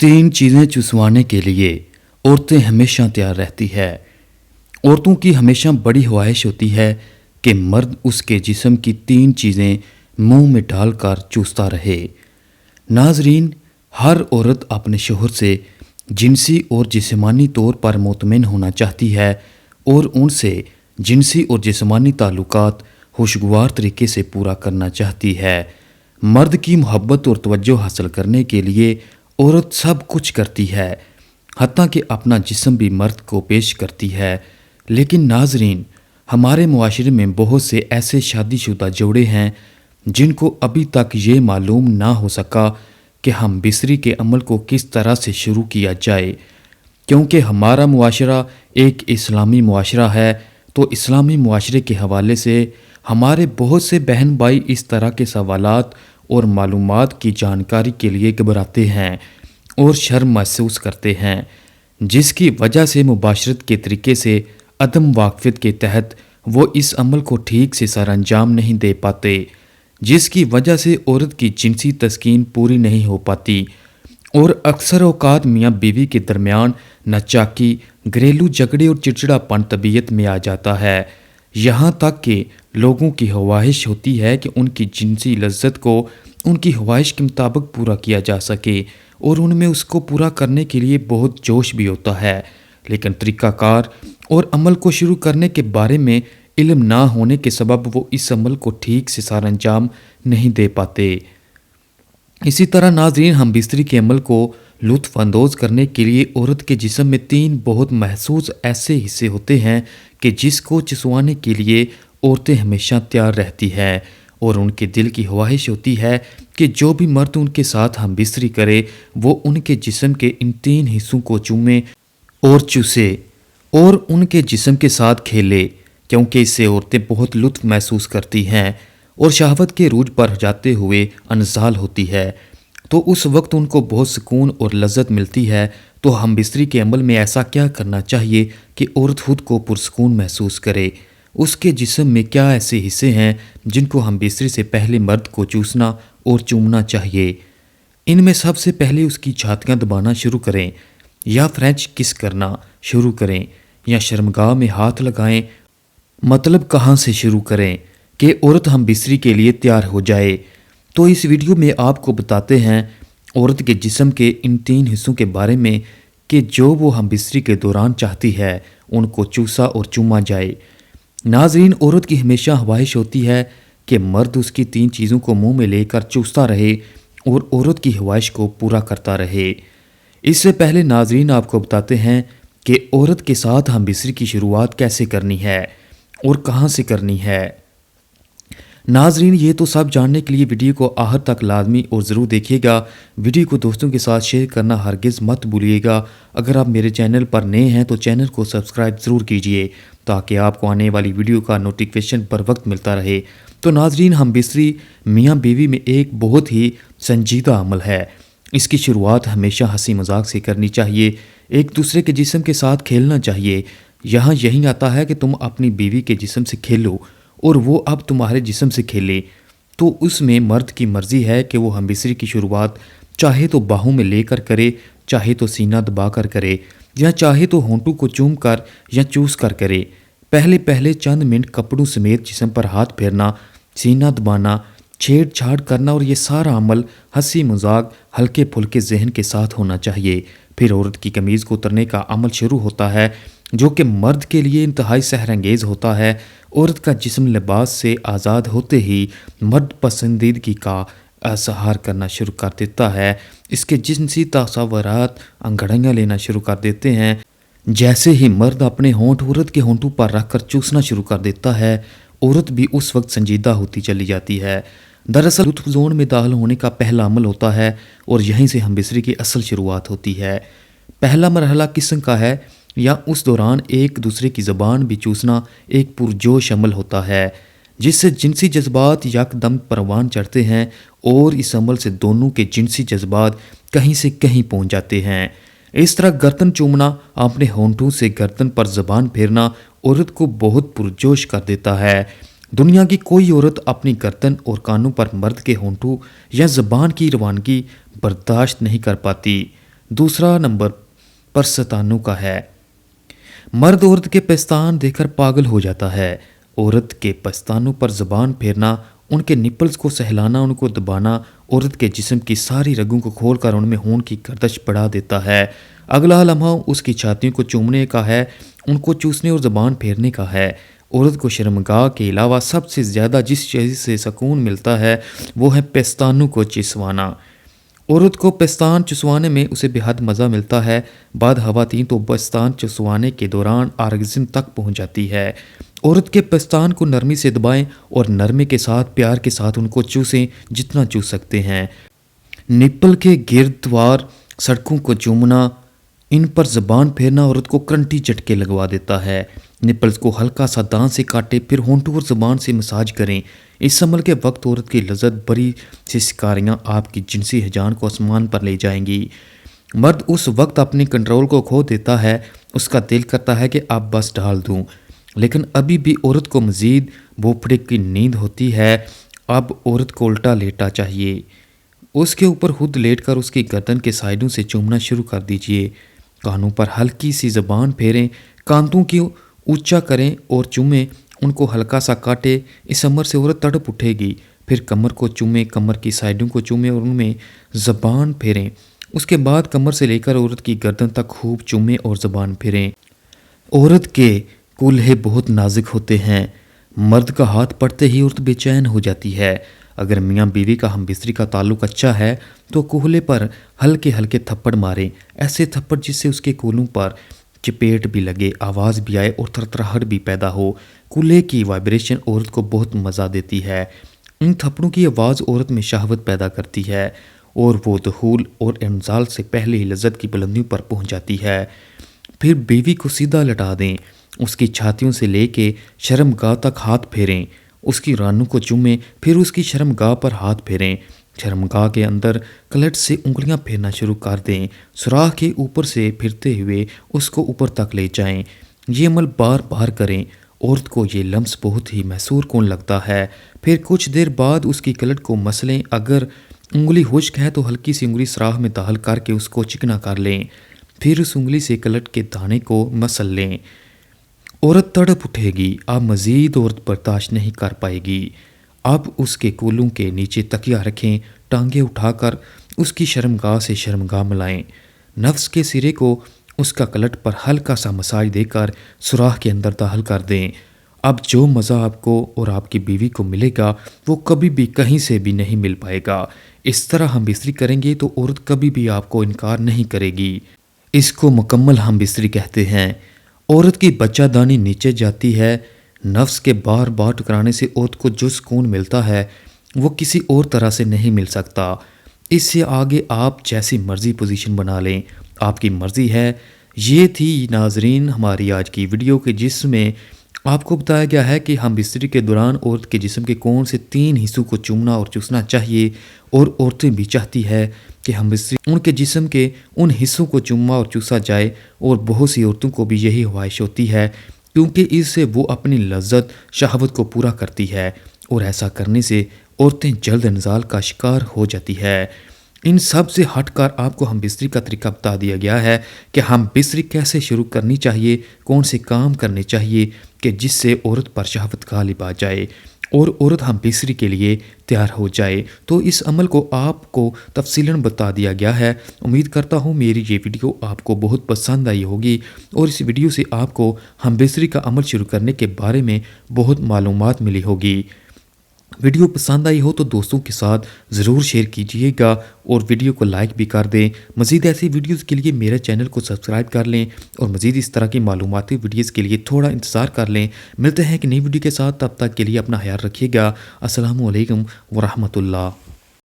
तीन चीज़ें चुसवाने के लिए औरतें हमेशा तैयार रहती है। औरतों की हमेशा बड़ी ख्वाहिश होती है कि मर्द उसके जिस्म की तीन चीज़ें मुंह में डालकर चूसता रहे। नाजरीन, हर औरत अपने शोहर से जिनसी और जिस्मानी तौर पर मुतमिन होना चाहती है और उनसे जिनसी और जिस्मानी ताल्लुकात खुशगवार तरीके से पूरा करना चाहती है। मर्द की मोहब्बत और तवज्जो हासिल करने के लिए औरत सब कुछ करती है, हत्ता कि अपना जिस्म भी मर्द को पेश करती है। लेकिन नाजरीन, हमारे मुआशरे में बहुत से ऐसे शादीशुदा जोड़े हैं जिनको अभी तक ये मालूम ना हो सका कि हम बिस्तरी के अमल को किस तरह से शुरू किया जाए। क्योंकि हमारा मुआशरा एक इस्लामी मुआशरा है, तो इस्लामी मुआशरे के हवाले से हमारे बहुत से बहन भाई इस तरह के सवालात और मालूमात की जानकारी के लिए घबराते हैं और शर्म महसूस करते हैं, जिसकी वजह से मुबाशरत के तरीके से अदम वाकफियत के तहत वो इस अमल को ठीक से सर अंजाम नहीं दे पाते, जिसकी वजह से औरत की जिनसी तस्कीन पूरी नहीं हो पाती और अक्सर औकात मियाँ बीवी के दरमियान नचाकी, घरेलू झगड़े और चिड़चिड़ापन तबीयत में आ जाता है। यहाँ तक कि लोगों की ख्वाहिश होती है कि उनकी जिनसी लज्जत को उनकी ख्वाहिश के मुताबिक पूरा किया जा सके और उनमें उसको पूरा करने के लिए बहुत जोश भी होता है, लेकिन तरीक़ाकार और अमल को शुरू करने के बारे में इल्म ना होने के सबब वो इस अमल को ठीक से सर अंजाम नहीं दे पाते। इसी तरह नाज़रीन, हम बिस्तरी के अमल को लुत्फ़ अंदोज़ करने के लिए औरत के जिस्म में तीन बहुत महसूस ऐसे हिस्से होते हैं कि जिसको चुसवाने के लिए औरतें हमेशा तैयार रहती हैं और उनके दिल की ख्वाहिश होती है कि जो भी मर्द उनके साथ हम बिस्तरी करे वो उनके जिस्म के इन तीन हिस्सों को चूमे और चूसे और उनके जिस्म के साथ खेले, क्योंकि इससे औरतें बहुत लुत्फ़ महसूस करती हैं और शहवत के रूज पर जाते हुए अनजाल होती है, तो उस वक्त उनको बहुत सुकून और लज्जत मिलती है। तो हम बिस्तरी के अमल में ऐसा क्या करना चाहिए कि औरत खुद को पुरसकून महसूस करे। उसके जिस्म में क्या ऐसे हिस्से हैं जिनको हम बिस्तरी से पहले मर्द को चूसना और चूमना चाहिए। इनमें सबसे पहले उसकी छातियाँ दबाना शुरू करें या फ्रेंच किस करना शुरू करें या शर्मगाह में हाथ लगाएं। मतलब कहाँ से शुरू करें कि औरत हम बिस्तरी के लिए तैयार हो जाए। तो इस वीडियो में आपको बताते हैं औरत के जिस्म के इन तीन हिस्सों के बारे में कि जो वो हम बिस्तरी के दौरान चाहती है उनको चूसा और चूमा जाए। नाज़रीन, औरत की हमेशा ख्वाहिश होती है कि मर्द उसकी तीन चीज़ों को मुंह में लेकर चूसता रहे और औरत की ख्वाहिश को पूरा करता रहे। इससे पहले नाज़रीन, आपको बताते हैं कि औरत के साथ हम बिस्तरी की शुरुआत कैसे करनी है और कहाँ से करनी है। नाजरीन, ये तो सब जानने के लिए वीडियो को आखिर तक लाजमी और ज़रूर देखिएगा। वीडियो को दोस्तों के साथ शेयर करना हरगिज़ मत भूलिएगा। अगर आप मेरे चैनल पर नए हैं तो चैनल को सब्सक्राइब ज़रूर कीजिए ताकि आपको आने वाली वीडियो का नोटिफिकेशन बर वक्त मिलता रहे। तो नाजरीन, हम बिस्तरी मियाँ बीवी में एक बहुत ही संजीदा अमल है। इसकी शुरुआत हमेशा हंसी मजाक से करनी चाहिए, एक दूसरे के जिस्म के साथ खेलना चाहिए। यहाँ यही आता है कि तुम अपनी बीवी के जिस्म से खेलो और वो अब तुम्हारे जिस्म से खेले, तो उसमें मर्द की मर्ज़ी है कि वो हम बिस्तरी की शुरुआत चाहे तो बाहों में लेकर करे, चाहे तो सीना दबा कर करे, या चाहे तो होंठों को चूम कर या चूस कर करे। पहले पहले चंद मिनट कपड़ों समेत जिस्म पर हाथ फेरना, सीना दबाना, छेड़छाड़ करना और ये सारा अमल हंसी मजाक हल्के फुल्के जहन के साथ होना चाहिए। फिर औरत की कमीज़ को उतरने का अमल शुरू होता है, जो कि मर्द के लिए इंतहाई सहरंगेज़ होता है। औरत का जिस्म लिबास से आज़ाद होते ही मर्द पसंदीदगी का इज़हार करना शुरू कर देता है। इसके जिनसी तसव्वुरात अंगड़ाइयाँ लेना शुरू कर देते हैं। जैसे ही मर्द अपने होंठ औरत के होंठों पर रख कर चूसना शुरू कर देता है, औरत भी उस वक्त संजीदा होती चली जाती है। दरअसल लुत्फ़ ज़ोन में दाखिल होने का पहला अमल होता है और यहीं से हम बिस्तरी की असल शुरुआत होती है। पहला मरहला किस्म का है, या उस दौरान एक दूसरे की ज़बान भी चूसना एक पुरजोश अमल होता है, जिससे जिनसी जज्बात यकदम परवान चढ़ते हैं और इस अमल से दोनों के जिनसी जज्बात कहीं से कहीं पहुंच जाते हैं। इस तरह गर्दन चूमना, अपने होंठों से गर्दन पर ज़बान फेरना औरत को बहुत पुरजोश कर देता है। दुनिया की कोई औरत अपनी गर्दन और कानों पर मर्द के होंठों या ज़बान की रवानगी बर्दाश्त नहीं कर पाती। دوسرا نمبر پر ستانوں کا ہے۔ مرد عورت کے پستان دیکھ کر پاگل ہو جاتا ہے۔ عورت کے پستانوں پر زبان پھیرنا، ان کے نپلز کو سہلانا، ان کو دبانا عورت کے جسم کی ساری رگوں کو کھول کر ان میں خون کی گردش بڑھا دیتا ہے۔ اگلا لمحہ اس کی چھاتیوں کو چومنے کا ہے، ان کو چوسنے اور زبان پھیرنے کا ہے۔ عورت کو شرمگاہ کے علاوہ سب سے زیادہ جس چیز سے سکون ملتا ہے وہ ہے پستانوں کو چسوانا۔ عورت کو پستان چسوانے میں اسے بے حد مزہ ملتا ہے۔ بعد خواتین تو پستان چسوانے کے دوران آرگزم تک پہنچ جاتی ہے۔ عورت کے پستان کو نرمی سے دبائیں اور نرمی کے ساتھ پیار کے ساتھ ان کو چوسیں جتنا چوس سکتے ہیں۔ نپل کے گردوار سڑکوں کو چومنا، ان پر زبان پھیرنا عورت کو کرنٹی جھٹکے لگوا دیتا ہے۔ نپلز کو ہلکا سا دانت سے کاٹے، پھر ہونٹوں اور زبان سے مساج کریں۔ اس عمل کے وقت عورت کی لذت بری سے سکاریاں آپ کی جنسی ہیجان کو آسمان پر لے جائیں گی۔ مرد اس وقت اپنی کنٹرول کو کھو دیتا ہے، اس کا دل کرتا ہے کہ اب بس ڈال دوں، لیکن ابھی بھی عورت کو مزید بھوپڑے کی نیند ہوتی ہے۔ اب عورت کو الٹا لیٹا چاہیے، اس کے اوپر خود لیٹ کر اس کی گردن کے سائڈوں سے چومنا شروع کر دیجیے۔ کانوں پر ہلکی سی زبان پھیریں، کانتوں کی اونچا کریں اور چومیں، ان کو ہلکا سا کاٹے۔ اس عمل سے عورت تڑپ اٹھے گی۔ پھر کمر کو چومیں، کمر کی سائڈوں کو چومیں اور ان میں زبان پھیریں۔ اس کے بعد کمر سے لے کر عورت کی گردن تک خوب چومیں اور زبان پھیریں۔ عورت کے کولہے بہت نازک ہوتے ہیں، مرد کا ہاتھ پڑتے ہی عورت بے چین ہو جاتی ہے۔ اگر میاں بیوی کا ہم بستری کا تعلق اچھا ہے تو کولہے پر ہلکے ہلکے تھپڑ ماریں، ایسے تھپڑ جس سے اس کے کولوں پر چپیٹ بھی لگے، آواز بھی آئے اور تھرتھراہٹ بھی پیدا ہو۔ کولہے کی وائبریشن عورت کو بہت مزہ دیتی ہے۔ ان تھپڑوں کی آواز عورت میں شہوت پیدا کرتی ہے اور وہ دخول اور انزال سے پہلے ہی لذت کی بلندیوں پر پہنچ جاتی ہے۔ پھر بیوی کو سیدھا لٹا دیں، اس کی چھاتیوں سے لے کے شرمگاہ تک ہاتھ پھیریں، اس کی رانوں کو چومیں، پھر اس کی شرمگاہ پر ہاتھ پھیریں۔ شرمگاہ کے اندر کلٹ سے انگلیاں پھیرنا شروع کر دیں، سوراخ کے اوپر سے پھرتے ہوئے اس کو اوپر تک لے جائیں۔ یہ عمل بار بار کریں۔ عورت کو یہ لمس بہت ہی محسور کن لگتا ہے۔ پھر کچھ دیر بعد اس کی کلٹ کو مسلیں، اگر انگلی خشک ہے تو ہلکی سی انگلی سوراخ میں داخل کر کے اس کو چکنا کر لیں، پھر اس انگلی سے کلٹ کے دانے کو مسل لیں۔ عورت تڑپ اٹھے گی، اب مزید عورت برداشت نہیں کر پائے گی۔ اب اس کے کولوں کے نیچے تکیہ رکھیں، ٹانگیں اٹھا کر اس کی شرمگاہ سے شرمگاہ ملائیں، نفس کے سرے کو اس کا کلٹ پر ہلکا سا مساج دے کر سوراخ کے اندر داخل کر دیں۔ اب جو مزہ آپ کو اور آپ کی بیوی کو ملے گا وہ کبھی بھی کہیں سے بھی نہیں مل پائے گا۔ اس طرح ہم بستری کریں گے تو عورت کبھی بھی آپ کو انکار نہیں کرے گی۔ اس کو مکمل ہم بستری کہتے ہیں۔ عورت کی بچہ دانی نیچے جاتی ہے۔ نفس کے بار بار ٹکرانے سے عورت کو جو سکون ملتا ہے وہ کسی اور طرح سے نہیں مل سکتا۔ اس سے آگے آپ جیسی مرضی پوزیشن بنا لیں، آپ کی مرضی ہے۔ یہ تھی ناظرین ہماری آج کی ویڈیو کے جس میں آپ کو بتایا گیا ہے کہ ہم بستری کے دوران عورت کے جسم کے کون سے 3 حصوں کو چومنا اور چوسنا چاہیے، اور عورتیں بھی چاہتی ہے کہ ہم بستری ان کے جسم کے ان حصوں کو چوما اور چوسا جائے، اور بہت سی عورتوں کو بھی یہی خواہش ہوتی ہے کیونکہ اس سے وہ اپنی لذت شہوت کو پورا کرتی ہے، اور ایسا کرنے سے عورتیں جلد انزال کا شکار ہو جاتی ہے۔ ان سب سے ہٹ کر آپ کو ہم بستری کا طریقہ بتا دیا گیا ہے کہ ہم بستری کیسے شروع کرنی چاہیے، کون سے کام کرنے چاہیے کہ جس سے عورت پر شہوت غالب آ جائے اور عورت ہم بستری کے لیے تیار ہو جائے۔ تو اس عمل کو آپ کو تفصیلاً بتا دیا گیا ہے۔ امید کرتا ہوں میری یہ ویڈیو آپ کو بہت پسند آئی ہوگی، اور اس ویڈیو سے آپ کو ہم بستری کا عمل شروع کرنے کے بارے میں بہت معلومات ملی ہوگی۔ ویڈیو پسند آئی ہو تو دوستوں کے ساتھ ضرور شیئر کیجئے گا، اور ویڈیو کو لائک بھی کر دیں۔ مزید ایسی ویڈیوز کے لیے میرے چینل کو سبسکرائب کر لیں، اور مزید اس طرح کی معلوماتی ویڈیوز کے لیے تھوڑا انتظار کر لیں۔ ملتے ہیں ایک نئی ویڈیو کے ساتھ، تب تک کے لیے اپنا خیال رکھیے گا۔ السلام علیکم ورحمۃ اللہ۔